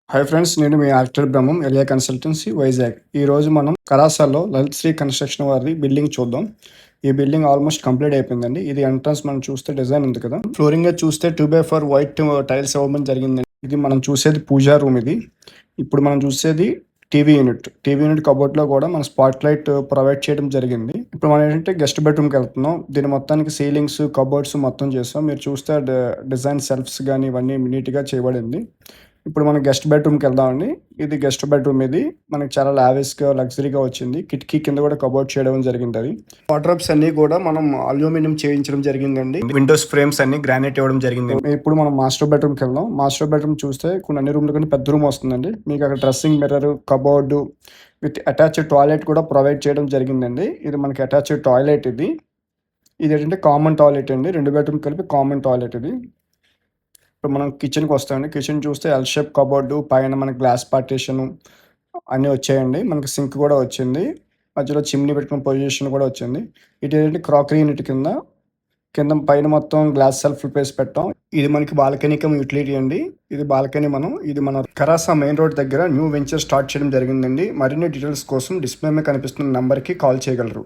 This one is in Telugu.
హాయ్ ఫ్రెండ్స్, నేను మీ ఆర్కిటెక్ట్ బ్రహ్మం, ఎలియా కన్సల్టెన్సీ, వైజాగ్. ఈరోజు మనం కళాశాలలో లలిత్ శ్రీ కన్స్ట్రక్షన్ వారిది బిల్డింగ్ చూద్దాం. ఈ బిల్డింగ్ ఆల్మోస్ట్ కంప్లీట్ అయిపోయిందండి. ఇది ఎంట్రన్స్ మనం చూస్తే డిజైన్ ఉంది కదా. ఫ్లోరింగ్ చూస్తే 2x4 వైట్ టైల్స్ ఇవ్వడం జరిగిందండి. ఇది మనం చూసేది పూజా రూమ్. ఇది ఇప్పుడు మనం చూసేది టీవీ యూనిట్ కబోర్డ్లో కూడా మన స్పాట్ లైట్ ప్రొవైడ్ చేయడం జరిగింది. ఇప్పుడు మనం ఏంటంటే గెస్ట్ బెడ్రూమ్కి వెళ్తున్నాం. దీని మొత్తానికి సీలింగ్స్, కబోర్డ్స్ మొత్తం చేస్తాం. మీరు చూస్తే డిజైన్ సెల్ఫ్స్ కానీ ఇవన్నీ నీట్గా చేయబడింది. ఇప్పుడు మనం గెస్ట్ బెడ్రూమ్కి వెళ్దామండి. ఇది గెస్ట్ బెడ్రూమ్. ఇది మనకి చాలా లావిష్గా, లగ్జరీగా వచ్చింది. కిటికీ కింద కూడా కబోర్డ్ చేయడం జరిగింది. అది వార్డ్రోబ్స్ అన్ని కూడా మనం అల్యూమినియం చేయించడం జరిగిందండి. విండోస్ ఫ్రేమ్స్ అన్ని గ్రానైట్ ఇవ్వడం జరిగింది. ఇప్పుడు మనం మాస్టర్ బెడ్రూమ్కి వెళ్దాం. మాస్టర్ బెడ్రూమ్ చూస్తే కొన్ని అన్ని రూమ్లు కానీ పెద్ద రూమ్ వస్తుందండి. మీకు అక్కడ dressing mirror, cupboard with attached toilet కూడా ప్రొవైడ్ చేయడం జరిగిందండి. ఇది మనకి అటాచ్డ్ టాయిలెట్. ఇది ఏంటంటే కామన్ టాయిలెట్ అండి. 2 బెడ్రూమ్ కలిపి కామన్ టాయిలెట్ ఇది. ఇప్పుడు మనం కిచెన్కి వస్తామండి. కిచెన్ చూస్తే ఎల్ షేప్ కబోర్డు, పైన మనకి గ్లాస్ పార్టీషన్ అన్నీ వచ్చాయండి. మనకి సింక్ కూడా వచ్చింది. మధ్యలో చిమ్నీ పెట్టుకున్న పొజిషన్ కూడా వచ్చింది. ఇటు ఏంటంటే క్రాకరీ యూనిట్ కింద పైన మొత్తం గ్లాస్ సెల్ఫ్ వేసి పెట్టాం. ఇది మనకి బాల్కనీ కమ్ యూటిలిటీ అండి. ఇది బాల్కనీ. ఇది మన కరాసా మెయిన్ రోడ్ దగ్గర న్యూ వెంచర్ స్టార్ట్ చేయడం జరిగిందండి. మరిన్ని డీటెయిల్స్ కోసం డిస్ప్లే మీద కనిపిస్తున్న నెంబర్కి కాల్ చేయగలరు.